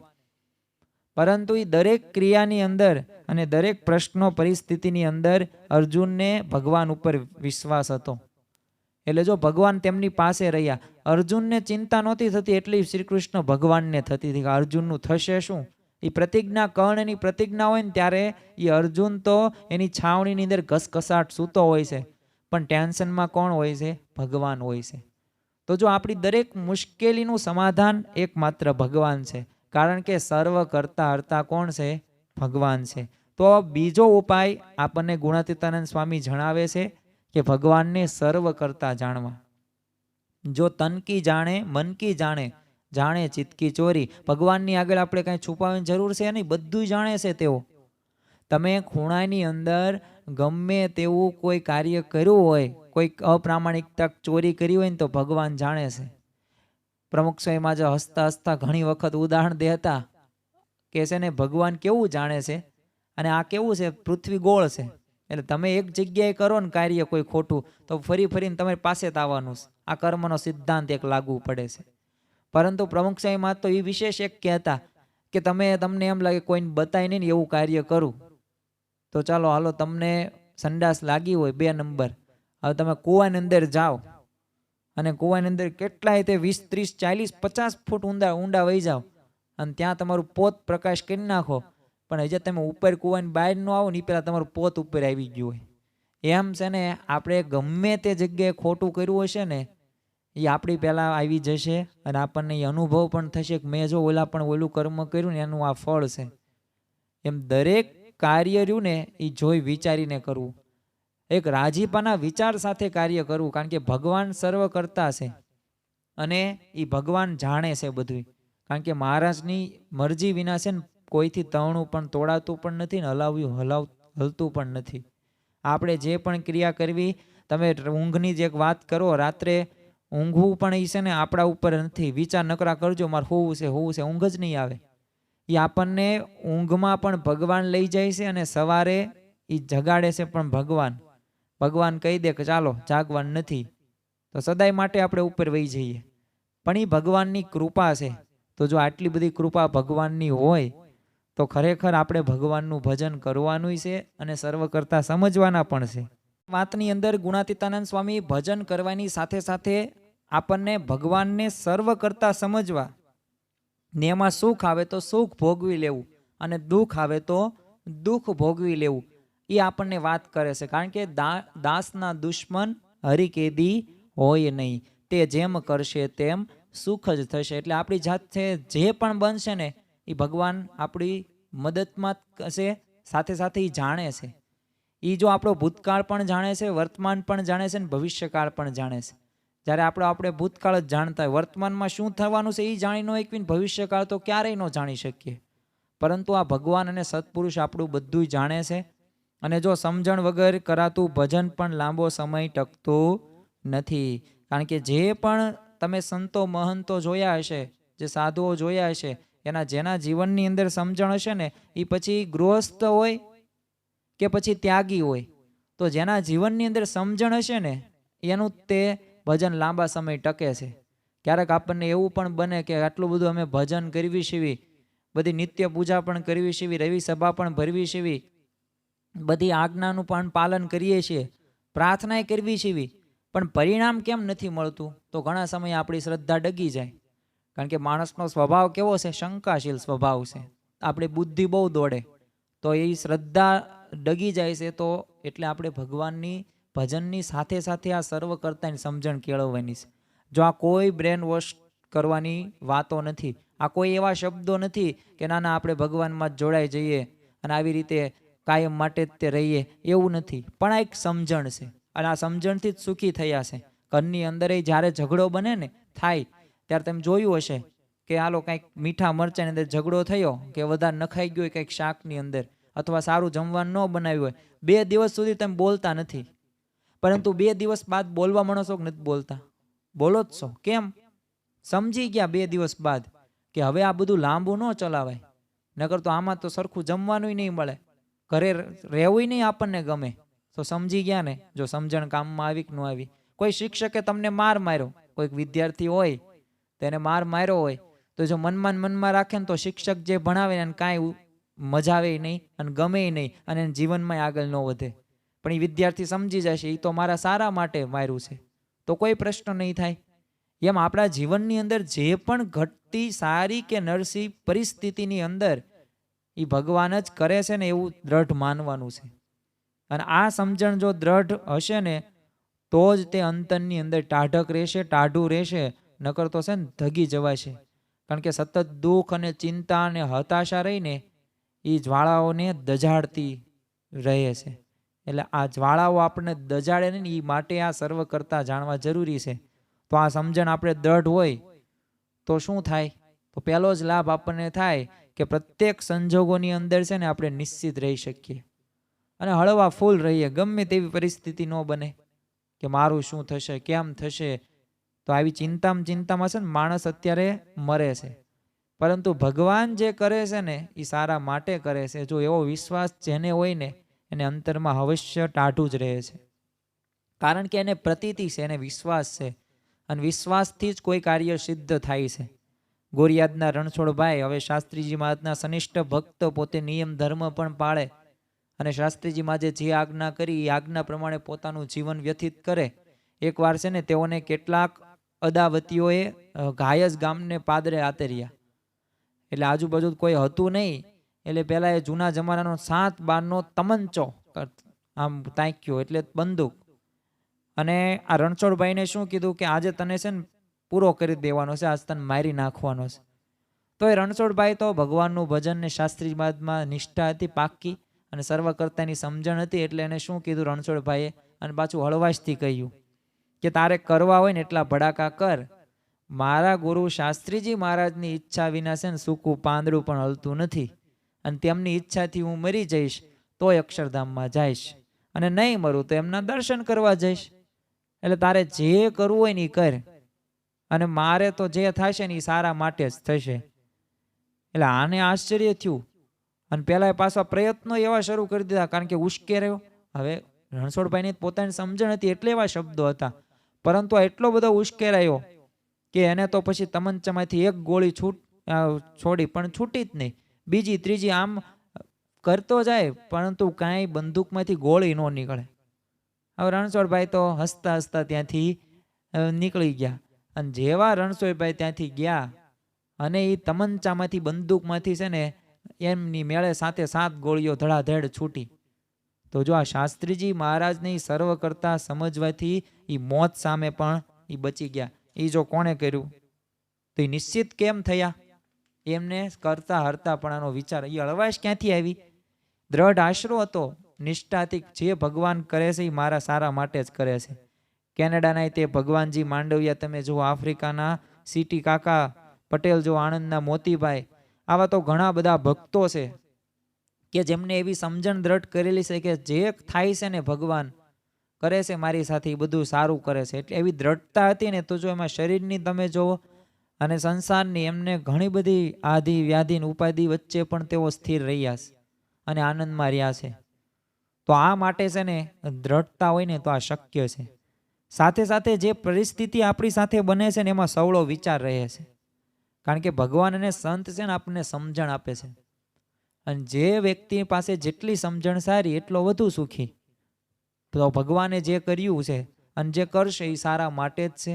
પરંતુ એ દરેક ક્રિયાની અંદર અને દરેક પ્રશ્નો, પરિસ્થિતિની અંદર અર્જુનને ભગવાન ઉપર વિશ્વાસ હતો. એટલે જો ભગવાન તેમની પાસે રહ્યા, અર્જુનને ચિંતા નહોતી થતી એટલી શ્રી કૃષ્ણ ભગવાનને થતી હતી કે અર્જુનનું થશે શું. એ પ્રતિજ્ઞા, કર્ણની પ્રતિજ્ઞા હોય ને ત્યારે એ અર્જુન તો એની છાવણીની અંદર ઘસઘસાટ સૂતો હોય છે, પણ ટેન્શનમાં કોણ હોય છે? ભગવાન હોય છે. તો જો આપણી દરેક મુશ્કેલીનું સમાધાન એકમાત્ર ભગવાન છે, કારણ કે સર્વ કરતા હરતા કોણ છે? ભગવાન છે. તો બીજો ઉપાય આપણને ગુણાતીતાનંદ સ્વામી જણાવે છે કે ભગવાનને સર્વ કરતા જાણવા. જો તન કી જાણે, મન કી જાણે, જાણે ચિત્ત કી ચોરી. ભગવાનની આગળ આપણે કાંઈ છુપાવવાની જરૂર છે નહીં, બધું જાણે છે તેઓ. તમે ખૂણાની અંદર ગમે તેવું કોઈ કાર્ય કર્યું હોય, કોઈ અપ્રામાણિકતા, ચોરી કરી હોય ને, તો ભગવાન જાણે છે. પ્રમુખ સ્વામીમાં જો હસતા હસતા ઘણી વખત ઉદાહરણ દેતા કે છે ને, ભગવાન કેવું જાણે છે, અને આ કેવું છે? પૃથ્વી ગોળ છે. એટલે તમે એક જગ્યાએ કરો ને કાર્ય કોઈ ખોટું, તો ફરી ફરીને તમારી પાસે જ આવવાનું છે. આ કર્મનો સિદ્ધાંત એક લાગુ પડે છે. પરંતુ પ્રમુખ સ્વામીમાં તો એ વિશેષ એક કહેતા કે તમને એમ લાગે કોઈને બતાય નહીં ને એવું કાર્ય કરું, તો ચાલો હાલો, તમને સંડાસ લાગી હોય 2 નંબર, હવે તમે કૂવાની અંદર જાઓ અને કૂવાની અંદર કેટલાય તે 20, 30, 40, 50 ફૂટ ઊંડા વહી જાઓ અને ત્યાં તમારું પોત પ્રકાશ કરી નાખો, પણ હજી તમે ઉપર કૂવાની બહાર ન આવો ને એ પહેલાં તમારું પોત ઉપર આવી ગયું હોય. એમ છે ને, આપણે ગમે તે જગ્યાએ ખોટું કર્યું હશે ને, એ આપણી પહેલાં આવી જશે અને આપણને એ અનુભવ પણ થશે કે મેં જો ઓલું કર્મ કર્યું ને એનું આ ફળ છે. એમ દરેક કાર્ય રહ્યું ને એ જોઈ વિચારીને કરવું, એક રાજીપાના વિચાર સાથે કાર્ય કરવું, કારણ કે ભગવાન સર્વ કરતા છે અને એ ભગવાન જાણે છે બધું. કારણ કે મહારાજની મરજી વિના છે ને કોઈથી તણું પણ તોડાતું પણ નથી ને હલતું પણ નથી. આપણે જે પણ ક્રિયા કરવી, તમે ઊંઘની જે એક વાત કરો, રાત્રે ઊંઘવું પણ એ છે ને આપણા ઉપર નથી. વિચાર નકરા કરજો મારે હોવું છે, ઊંઘ જ નહીં આવે. એ આપણને ઊંઘમાં પણ ભગવાન લઈ જાય છે અને સવારે એ જગાડે છે પણ ભગવાન કહી દે કે ચાલો જાગવાનું નથી, તો સદાય માટે આપણે ઉપર વહી જઈએ. પણ એ ભગવાનની કૃપા છે. તો જો આટલી બધી કૃપા ભગવાનની હોય તો ખરેખર આપણે ભગવાનનું ભજન કરવાનું છે અને સર્વ કરતા સમજવાના પણ છે. વાતની અંદર ગુણાતીતાનંદ સ્વામી ભજન કરવાની સાથે સાથે આપણને ભગવાનને સર્વ કરતા સમજવા, ને એમાં સુખ આવે તો સુખ ભોગવી લેવું અને દુઃખ આવે તો દુઃખ ભોગવી લેવું, એ આપણને વાત કરે છે. કારણ કે દાસના દુશ્મન હરિકેદી હોય નહીં, તે જેમ કરશે તેમ સુખ જ થશે. એટલે આપણી જાતે જે પણ બનશે ને એ ભગવાન આપણી મદદમાં હશે, સાથે સાથે એ જાણે છે. એ જો આપણો ભૂતકાળ પણ જાણે છે, વર્તમાન પણ જાણે છે ને ભવિષ્યકાળ પણ જાણે છે. જ્યારે આપણે ભૂતકાળ જ જાણતા હોય, વર્તમાનમાં શું થવાનું છે એ જાણી ન શકીએ, ભવિષ્યકાળ તો ક્યારેય ન જાણી શકીએ. પરંતુ આ ભગવાન અને સત્પુરુષ આપણું બધું જાણે છે. અને જો સમજણ વગર કરાતું ભજન પણ લાંબો સમય ટકતું નથી. કારણ કે જે પણ તમે સંતો મહંતો જોયા હશે, જે સાધુઓ જોયા હશે, જેના જીવનની અંદર સમજણ હશે ને, એ પછી ગૃહસ્થ હોય કે પછી ત્યાગી હોય, તો જેના જીવનની અંદર સમજણ હશે ને એનું તે ભજન લાંબા સમય ટકે છે. ક્યારેક આપણને એવું પણ બને કે આટલું બધું અમે ભજન કરવી છીએ, બધી નિત્ય પૂજા પણ કરવી છીએ, રવિ સભા પણ ભરવી છીએ, બધી આજ્ઞાનું પણ પાલન કરીએ છીએ, પ્રાર્થના કરવી છીએ, પણ પરિણામ કેમ નથી મળતું? તો ઘણા સમયે આપણી શ્રદ્ધા ડગી જાય. કારણ કે માણસનો સ્વભાવ કેવો છે? શંકાશીલ સ્વભાવ છે. આપણી બુદ્ધિ બહુ દોડે, તો એ શ્રદ્ધા ડગી જાય છે. તો એટલે આપણે ભગવાનની ભજનની સાથે સાથે આ સર્વ કરતાની સમજણ કેળવવાની છે. જો આ કોઈ બ્રેન વોશ કરવાની વાતો નથી, આ કોઈ એવા શબ્દો નથી કે ના આપણે ભગવાનમાં જ જોડાઈ જઈએ અને આવી રીતે કાયમ માટે જ તે રહીએ, એવું નથી. પણ આ એક સમજણ છે, અને આ સમજણથી જ સુખી થયા છે. ઘરની અંદર જ્યારે ઝઘડો બને ને થાય ત્યારે તમે જોયું હશે કે હાલો કંઈક મીઠા મરચાંની અંદર ઝઘડો થયો, કે વધારે નખાઈ ગયો કંઈક શાકની અંદર, અથવા સારું જમવાનું ન બનાવ્યું હોય, 2 દિવસ સુધી તમે બોલતા નથી. પરંતુ 2 દિવસ બાદ બોલવા મળો કે નથી બોલતા? બોલો જ છો. કેમ? સમજી ગયા 2 દિવસ બાદ કે હવે આ બધું લાંબુ ન ચલાવાય, નકર તો આમાં તો સરખું જમવાનું નહીં મળે, ઘરે રહેવું નહીં આપણને ગમે. તો સમજી ગયા ને, જો સમજણ કામમાં આવી કે ન આવી. કોઈ શિક્ષકે તમને માર માર્યો, કોઈક વિદ્યાર્થી હોય તેને માર માર્યો હોય, તો જો મનમાં રાખે ને તો શિક્ષક જે ભણાવે એને કાંઈ મજા આવે નહીં અને ગમે નહીં, અને જીવનમાં આગળ ન વધે. પણ એ વિદ્યાર્થી સમજી જશે એ તો મારા સારા માટે માર્યું છે, તો કોઈ પ્રશ્ન નહીં થાય. એમ આપણા જીવનની અંદર જે પણ ઘટતી સારી કે નરસી પરિસ્થિતિની અંદર એ ભગવાન જ કરે છે ને, એવું દ્રઢ માનવાનું છે. અને આ સમજણ જો દ્રઢ હશે ને તો જ તે અંતરની અંદર ટાઢક રહેશે, ટાઢું રહેશે. નકર તો છે ને ધગી જવાશે. કારણ કે સતત દુઃખ અને ચિંતા અને હતાશા રહીને એ જ્વાળાઓને દજાડતી રહે છે. એટલે આ જ્વાળાઓ આપણને દજાડે ને એ માટે આ સર્વ કરતા જાણવા જરૂરી છે. તો આ સમજણ આપણે દ્રઢ હોય તો શું થાય? તો પહેલો જ લાભ આપણને થાય કે પ્રત્યેક સંજોગોની અંદર છે ને આપણે નિશ્ચિત રહી શકીએ અને હળવા ફૂલ રહીએ. ગમે તેવી પરિસ્થિતિ ન બને કે મારું શું થશે, કેમ થશે. તો આવી ચિંતામાં છે ને માણસ અત્યારે મરે છે. પરંતુ ભગવાન જે કરે છે ને એ સારા માટે કરે છે. જો એવો વિશ્વાસ જેને હોય ને એને અંતરમાં અવશ્ય ટાઢું જ રહે છે. કારણ કે એને પ્રતીતિ છે, એને વિશ્વાસ છે, અને વિશ્વાસથી જ કોઈ કાર્ય સિદ્ધ થાય છે. ગોરિયાદના રણછોડભાઈ હવે શાસ્ત્રીજી મહારાજના સનિષ્ઠ ભક્ત, પોતે નિયમ ધર્મ પણ પાળે અને શાસ્ત્રીજી મહારાજે જે આજ્ઞા કરી એ આજ્ઞા પ્રમાણે પોતાનું જીવન વ્યતીત કરે. એકવાર છે ને તેઓને કેટલાક અદાવતીઓએ ઘાયસ ગામને પાદરે આતર્યા. એટલે આજુબાજુ કોઈ હતું નહીં. એટલે પેલા એ જૂના જમાનાનો 7 બારનો તમંચો આમ તાંક્યો, એટલે બંદૂક. અને આ રણછોડભાઈને શું કીધું કે આજે તને છે ને પૂરો કરી દેવાનો છે, આજ તને મારી નાખવાનો છે. તો એ રણછોડભાઈ તો ભગવાનનું ભજન ને શાસ્ત્રી બાદમાં નિષ્ઠા હતી પાક્કી, અને સર્વ કરતાની સમજણ હતી. એટલે એને શું કીધું રણછોડભાઈએ, અને પાછું હળવાશથી કહ્યું કે તારે કરવા હોય ને એટલા ભડાકા કર, મારા ગુરુ શાસ્ત્રીજી મહારાજની ઈચ્છા વિના છે ને સૂકું પાંદડું પણ હલતું નથી, અને તેમની ઈચ્છાથી હું મરી જઈશ તોય અક્ષરધામમાં જઈશ, અને નહીં મરું તો એમના દર્શન કરવા જઈશ. એટલે તારે જે કરવું હોય ને એ કર, અને મારે તો જે થશે ને એ સારા માટે જ થશે. એટલે આને આશ્ચર્ય થયું, અને પેલા પાછા પ્રયત્નો એવા શરૂ કરી દીધા. કારણ કે ઉશ્કેર્યો. હવે રણછોડભાઈની પોતાની સમજણ હતી એટલે એવા શબ્દો હતા, પરંતુ એટલો બધો ઉશ્કેરાયો કે એને તો પછી તમંચામાંથી એક ગોળી છોડી પણ છૂટી જ નહીં. બીજી ત્રીજી આમ કરતો જાય, પરંતુ કાંઈ બંદૂકમાંથી ગોળી ન નીકળે. હવે રણછોડભાઈ તો હસતા હસતા ત્યાંથી નીકળી ગયા. અને જેવા રણછોડભાઈ ત્યાંથી ગયા અને એ તમંચામાંથી બંદૂકમાંથી છે ને એમની મેળે સાથે 7 ગોળીઓ ધડાધડ છૂટી. તો જો આ શાસ્ત્રીજી મહારાજને સર્વ કરતા સમજવાથી એ મોત સામે પણ એ બચી ગયા. એ જો કોણે કર્યું તો એ નિશ્ચિત કેમ થયા? એમને કરતા હરતાપણાનો વિચાર, એ હળવાશ ક્યાંથી આવી? દ્રઢ આશરો હતો નિષ્ઠાથી જે ભગવાન કરે છે એ મારા સારા માટે જ કરે છે. કેનેડાના તે ભગવાનજી માંડવિયા તમે જુઓ, આફ્રિકાના સિટી કાકા પટેલ જો, આણંદના મોતીભાઈ, આવા તો ઘણા બધા ભક્તો છે કે જેમને એવી સમજણ દ્રઢ કરેલી છે કે જે થાય છે ને ભગવાન કરે છે મારી સાથે, એ બધું સારું કરે છે. એટલે એવી દ્રઢતા હતી ને, તો જો એમાં શરીરની તમે જુઓ અને સંસારની, એમને ઘણી બધી આધિ વ્યાધિ ઉપાધિ વચ્ચે પણ તેઓ સ્થિર રહ્યા છે અને આનંદમાં રહ્યા છે. તો આ માટે છે ને દ્રઢતા હોય ને તો આ શક્ય છે. સાથે સાથે જે પરિસ્થિતિ આપણી સાથે બને છે ને એમાં સવળો વિચાર રહે છે, કારણ કે ભગવાન અને સંત છે ને આપણને સમજણ આપે છે, અને જે વ્યક્તિ પાસે જેટલી સમજણ સારી એટલો વધુ સુખી. તો ભગવાને જે કર્યું છે અને જે કરશે એ સારા માટે જ છે.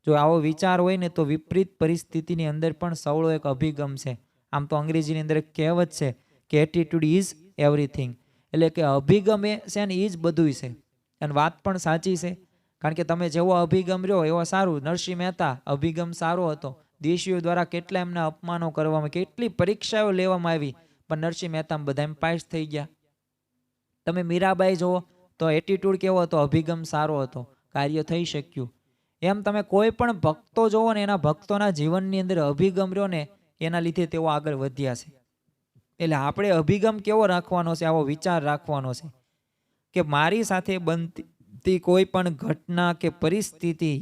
જો આવો વિચાર હોય ને તો વિપરીત પરિસ્થિતિની અંદર પણ સવળો એક અભિગમ છે. આમ તો અંગ્રેજીની અંદર એક કહેવત છે કે એટીટ્યુડ ઇઝ એવરીથિંગ, એટલે કે અભિગમ એ છે ને એ જ બધું છે. અને વાત પણ સાચી છે, કારણ કે તમે જેવો અભિગમ રહ્યો એવો સારું. નરસિંહ મહેતા અભિગમ સારો હતો, દેશીઓ દ્વારા કેટલા એમના અપમાનો કરવામાં, કેટલી પરીક્ષાઓ લેવામાં આવી, પણ નરસિંહ મહેતા બધા પાસ થઈ ગયા. તમે મીરાબાઈ જુઓ તો એટીટ્યુડ કેવો હતો, અભિગમ સારો હતો, કાર્ય થઈ શક્યું. એમ તમે કોઈ પણ ભક્તો જોવો ને, એના ભક્તોના જીવનની અંદર અભિગમ રહ્યો ને એના લીધે તેઓ આગળ વધ્યા છે. એટલે આપણે અભિગમ કેવો રાખવાનો છે, આવો વિચાર રાખવાનો છે કે મારી સાથે બનતી કોઈ પણ ઘટના કે પરિસ્થિતિ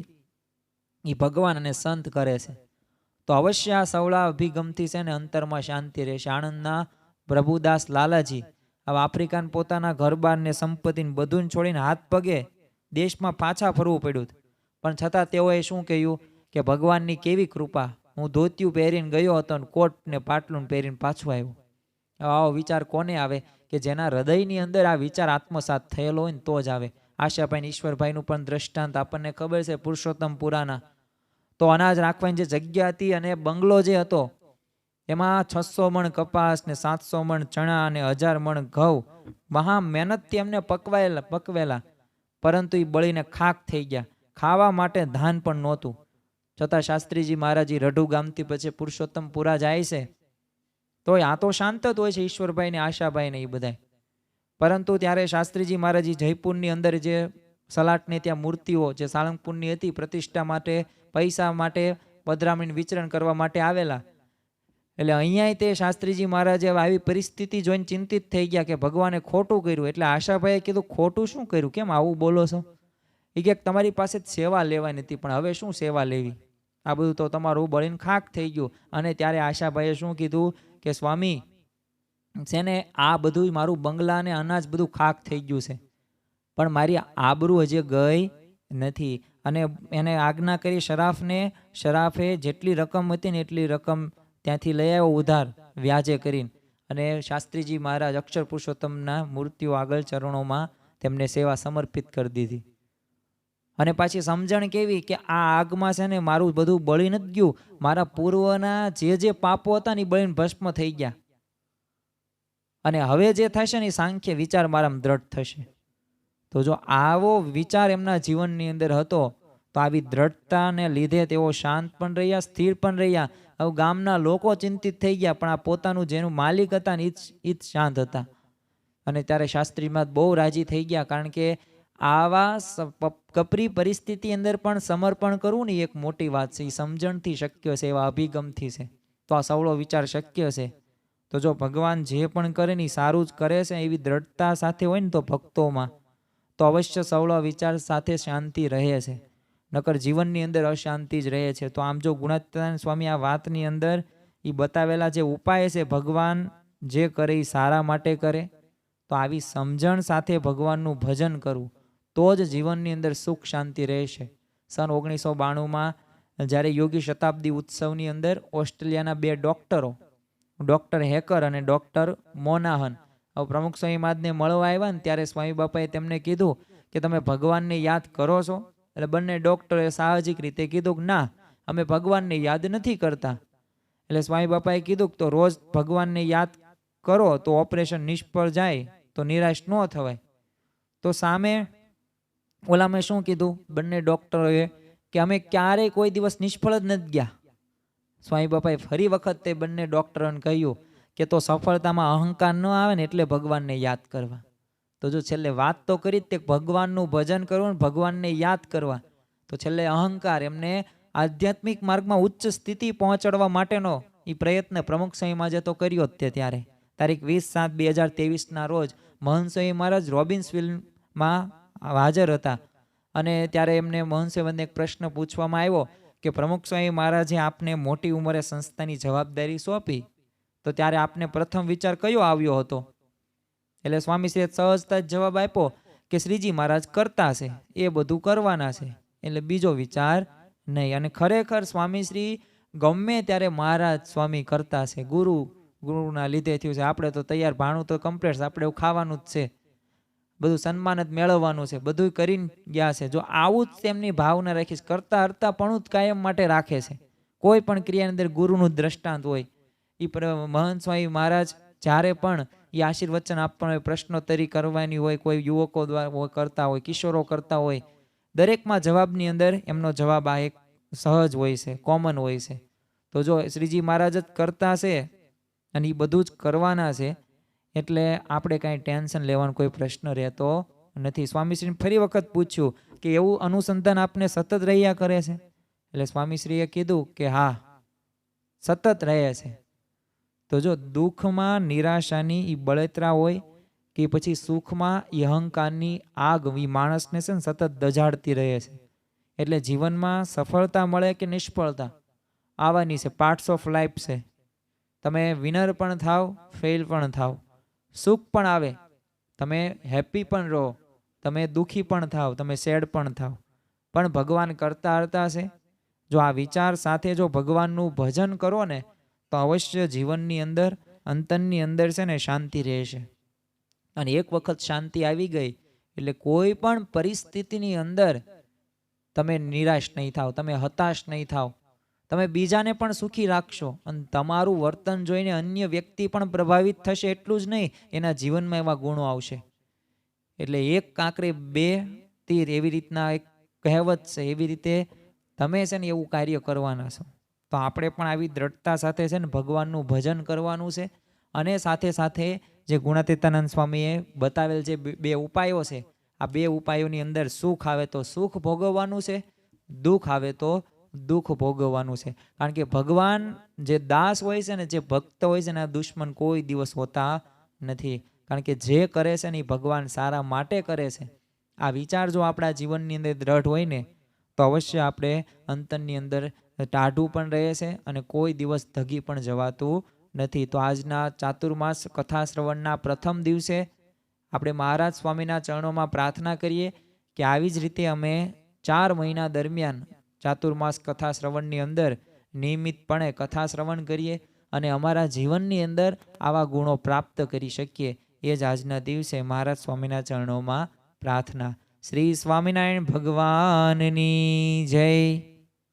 એ ભગવાન અને સંત કરે છે. તો અવશ્ય આ સવળા અભિગમથી છે ને અંતરમાં શાંતિ રહેશે. આણંદના પ્રભુદાસ લાલાજી હવે આફ્રિકાન પોતાના ઘરબાર ને સંપત્તિને બધું છોડીને હાથ પગે દેશમાં પાછા ફરવું પડ્યું, પણ છતાં તેઓએ શું કહ્યું કે ભગવાનની કેવી કૃપા, હું ધોતિયું પહેરીને ગયો હતો અને કોટ ને પાટલું પહેરીને પાછો આવ્યો. આવો વિચાર કોને આવે કે જેના હૃદયની અંદર આ વિચાર આત્મસાત થયેલો હોય ને તો જ આવે. આશાભાઈ ઈશ્વરભાઈનું પણ દ્રષ્ટાંત આપણને ખબર છે, પુરુષોત્તમ પુરાના. તો અનાજ રાખવાની જે જગ્યા હતી અને બંગલો જે હતો એમાં 600 મણ કપાસ ને 700 મણ ચણા અને 1000 મણ ઘઉં મહા મહેનતથી એમને પકવેલા, પરંતુ એ બળીને ખાક થઈ ગયા. ખાવા માટે ધાન પણ નહોતું. છતાં શાસ્ત્રીજી મહારાજી રઢુ ગામથી પછી પુરુષોત્તમ પુરા જાય છે, તો આ તો શાંત જ હોય છે ઈશ્વરભાઈ ને આશાભાઈ ને એ બધા. પરંતુ ત્યારે શાસ્ત્રીજી મહારાજી જયપુરની અંદર જે સલાટની ત્યાં મૂર્તિઓ જે સાળંગપુરની હતી, પ્રતિષ્ઠા માટે પૈસા માટે પધરામણી વિચરણ કરવા માટે આવેલા. એટલે અહીંયા તે શાસ્ત્રીજી મહારાજે આવી પરિસ્થિતિ જોઈને ચિંતિત થઈ ગયા કે ભગવાને ખોટું કર્યું. એટલે આશાભાઈએ કીધું ખોટું શું કર્યું, કેમ આવું બોલો છો? એ કે તમારી પાસે સેવા લેવાની હતી, પણ હવે શું સેવા લેવી, આ બધું તો તમારું બળીને ખાક થઈ ગયું. અને ત્યારે આશાભાઈએ શું કીધું કે સ્વામી છે ને આ બધું મારું બંગલા અને અનાજ બધું ખાક થઈ ગયું છે, પણ મારી આબરૂ હજી ગઈ નથી. અને એને આજ્ઞા કરી શરાફે જેટલી રકમ હતી ને એટલી રકમ ત્યાંથી લઈ આવ્યો ઉધાર વ્યાજે કરીને, અને શાસ્ત્રીજી મહારાજ અક્ષર પુરુષોત્તમના મૂર્તિઓ આગળ ચરણોમાં તેમને સેવા સમર્પિત કરી દીધી. અને પાછી સમજણ કેવી કે આ આગમાં છે ને મારું બધું બળી નથી ગયું, મારા પૂર્વના જે પાપો હતા ને એ બળીને ભસ્મ થઈ ગયા, અને હવે જે થશે ને એ સાંખ્ય વિચાર મારામાં દ્રઢ થશે. તો જો આવો વિચાર એમના જીવનની અંદર હતો તો આવી દ્રઢતાને લીધે તેઓ શાંત પણ રહ્યા, સ્થિર પણ રહ્યા. હવે ગામના લોકો ચિંતિત થઈ ગયા, પણ આ પોતાનું જેનું માલિક હતા ને એ જ શાંત હતા. અને ત્યારે શાસ્ત્રીમાં બહુ રાજી થઈ ગયા, કારણ કે આવા કપરી પરિસ્થિતિ અંદર પણ સમર્પણ કરવું ને એક મોટી વાત છે. એ સમજણથી શક્ય છે, એવા અભિગમથી છે. તો આ સવળો વિચાર શક્ય છે. તો જો ભગવાન જે પણ કરે ને સારું જ કરે છે, એવી દ્રઢતા સાથે હોય ને તો ભક્તોમાં, તો અવશ્ય સવળો વિચાર સાથે શાંતિ રહે છે, નકર જીવનની અંદર અશાંતિ જ રહે છે. તો આમ જો ગુણાતીતાનંદ સ્વામી આ વાતની અંદર એ બતાવેલા જે ઉપાય છે, ભગવાન જે કરે એ સારા માટે કરે. તો આવી સમજણ સાથે ભગવાનનું ભજન કરવું તો જ જીવનની અંદર સુખ શાંતિ રહેશે. સન 1992માં જ્યારે યોગી શતાબ્દી ઉત્સવની અંદર ઓસ્ટ્રેલિયાના 2 ડૉક્ટરો, ડૉક્ટર હેકર અને ડૉક્ટર મોનાહન, પ્રમુખ સ્વામી મહારાજને મળવા આવ્યા ને ત્યારે સ્વામી બાપાએ તેમને કીધું કે તમે ભગવાનને યાદ કરો છો? એટલે બંને ડૉક્ટરોએ સાહજિક રીતે કીધું કે ના, અમે ભગવાનને યાદ નથી કરતા. એટલે સ્વામી બાપાએ કીધું કે તો રોજ ભગવાનને યાદ કરો તો ઓપરેશન નિષ્ફળ જાય તો નિરાશ ન થવાય. તો સામે ઓલામાં શું કીધું બંને ડૉક્ટરોએ કે અમે ક્યારેય કોઈ દિવસ નિષ્ફળ જ નથી ગયા. સ્વામી બાપાએ ફરી વખત તે બંને ડૉક્ટરોને કહ્યું કે તો સફળતામાં અહંકાર ન આવે ને એટલે ભગવાનને યાદ કરવા. તો તો જો છેલ્લે વાત તો કરી જ તે ભગવાનનું ભજન કરવું ને ભગવાનને યાદ કરવા, તો છેલ્લે અહંકાર એમને આધ્યાત્મિક માર્ગમાં ઉચ્ચ સ્થિતિ પહોંચાડવા માટેનો એ પ્રયત્ન પ્રમુખ સ્વામી મહારાજે તો કર્યો જ તે ત્યારે તારીખ 20/7/2023 રોજ મહંત સ્વામી મહારાજ રોબિન્સવિલમાં હાજર હતા. અને ત્યારે એમને મહંત સ્વામીને એક પ્રશ્ન પૂછવામાં આવ્યો કે પ્રમુખ સ્વામી મહારાજે આપને મોટી ઉંમરે સંસ્થાની જવાબદારી સોંપી, તો ત્યારે આપને પ્રથમ વિચાર કયો આવ્યો હતો? એટલે સ્વામીશ્રીએ સહજતા જ જવાબ આપ્યો કે શ્રીજી મહારાજ કરતા છે એ બધું કરવાના છે, એટલે બીજો વિચાર નહીં. અને ખરેખર સ્વામીશ્રી ગમે ત્યારે મહારાજ સ્વામી કરતા છે, ગુરુના લીધે થયું છે. આપણે તો તૈયાર ભાણું તો કમ્પ્લીટ, આપણે એવું ખાવાનું જ છે, બધું સન્માન જ મેળવવાનું છે, બધું કરીને ગયા છે. જો આવું જ તેમની ભાવના રાખીશ, કરતા હરતા પણ જ કાયમ માટે રાખે છે. કોઈ પણ ક્રિયાની અંદર ગુરુનું દ્રષ્ટાંત હોય. એ મહંત સ્વામી મહારાજ જ્યારે પણ એ આશીર્વચન આપવાનું હોય, પ્રશ્નોત્તરી કરવાની હોય, કોઈ યુવકો દ્વારા કરતા હોય, કિશોરો કરતા હોય, દરેકમાં જવાબની અંદર એમનો જવાબ આ એક સહજ હોય છે, કોમન હોય છે. તો જો શ્રીજી મહારાજ જ કરતા છે અને એ બધું જ કરવાના છે, એટલે આપણે કાંઈ ટેન્શન લેવાનો કોઈ પ્રશ્ન રહેતો નથી. સ્વામીશ્રીને ફરી વખત પૂછ્યું કે એવું અનુસંધાન આપને સતત રહ્યા કરે છે? એટલે સ્વામીશ્રીએ કીધું કે હા, સતત રહે છે. તો જો દુઃખમાં નિરાશાની એ બળતરા હોય કે પછી સુખમાં એ અહંકારની આગ એ માણસને છે ને સતત દજાડતી રહે છે. એટલે જીવનમાં સફળતા મળે કે નિષ્ફળતા આવવાની છે, પાર્ટ્સ ઓફ લાઈફ છે. તમે વિનર પણ થાવ, ફેલ પણ થાવ, સુખ પણ આવે, તમે હેપી પણ રહો, તમે દુઃખી પણ થાવ, તમે સેડ પણ થાવ, પણ ભગવાન કરતા હરતા છે. જો આ વિચાર સાથે જો ભગવાનનું ભજન કરો ને, તો અવશ્ય જીવનની અંદર અંતરની અંદર છે ને શાંતિ રહેશે. અને એક વખત શાંતિ આવી ગઈ એટલે કોઈ પણ પરિસ્થિતિની અંદર તમે નિરાશ નહીં થાવ, તમે હતાશ નહીં થાવ, તમે બીજાને પણ સુખી રાખશો. અને તમારું વર્તન જોઈને અન્ય વ્યક્તિ પણ પ્રભાવિત થશે. એટલું જ નહીં, એના જીવનમાં એવા ગુણો આવશે. એટલે એક કાંકરે બે તીર એવી રીતના એક કહેવત છે, એવી રીતે તમે છે ને એવું કાર્ય કરવાના છો. તો આપણે પણ આવી દ્રઢતા સાથે છે ને ભગવાનનું ભજન કરવાનું છે. અને સાથે સાથે જે ગુણાતીતાનંદ સ્વામીએ બતાવેલ જે બે ઉપાયો છે, આ બે ઉપાયોની અંદર સુખ આવે તો સુખ ભોગવવાનું છે, દુઃખ આવે તો દુઃખ ભોગવવાનું છે. કારણ કે ભગવાન જે દાસ હોય છે ને, જે ભક્ત હોય છે ને, આ દુશ્મન કોઈ દિવસ હોતા નથી. કારણ કે જે કરે છે ને એ ભગવાન સારા માટે કરે છે. આ વિચાર જો આપણા જીવનની અંદર દ્રઢ હોય ને, તો અવશ્ય આપણે અંતરની અંદર ટાઢું પણ રહે છે અને કોઈ દિવસ ધગી પણ જવાતું નથી. તો આજના ચાતુર્માસ કથા શ્રવણના પ્રથમ દિવસે આપણે મહારાજ સ્વામીના ચરણોમાં પ્રાર્થના કરીએ કે આવી જ રીતે અમે 4 મહિના દરમિયાન ચાતુર્માસ કથા શ્રવણની અંદર નિયમિતપણે કથા શ્રવણ કરીએ અને અમારા જીવનની અંદર આવા ગુણો પ્રાપ્ત કરી શકીએ. એ જ આજના દિવસે મહારાજ સ્વામીના ચરણોમાં પ્રાર્થના. શ્રી સ્વામિનારાયણ ભગવાનની જય.